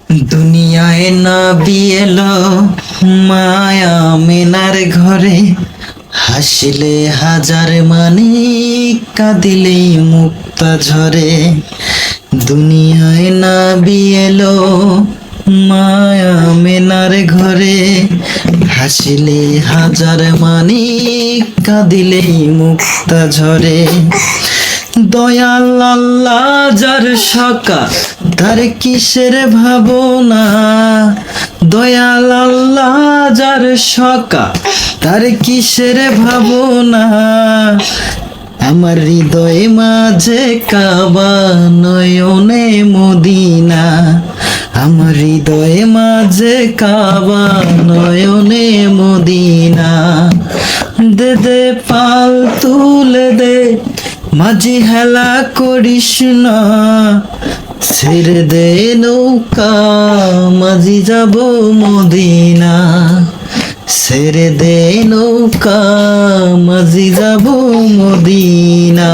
দুনিয়ায় নবী এলো মায়া মেনার ঘরে, হাসিলে হাজার মানি কাঁদিলেই মুক্তা ঝরে। দুনিয়ায় নবী এলো মায়া মেনার ঘরে, হাসিলে হাজার মানি কাঁদিলেই মুক্তা ঝরে। দয়াল আল্লাহ যার সকা তার কিসের ভাবনা, দয়াল আল্লাহ যার সকা তার কিসের ভাবনা। আমার হৃদয়ে মাঝে কাবা নয়নে মদিনা, আমার হৃদয়ে মাঝে কাবা নয়নে মদিনা। দে দে পাল তুলে দে মাঝি হেলা করিস না, ছেড়ে দে নৌকা মাঝি যাব মদিনা, ছেড়ে দে নৌকা মাঝি যাব মদিনা।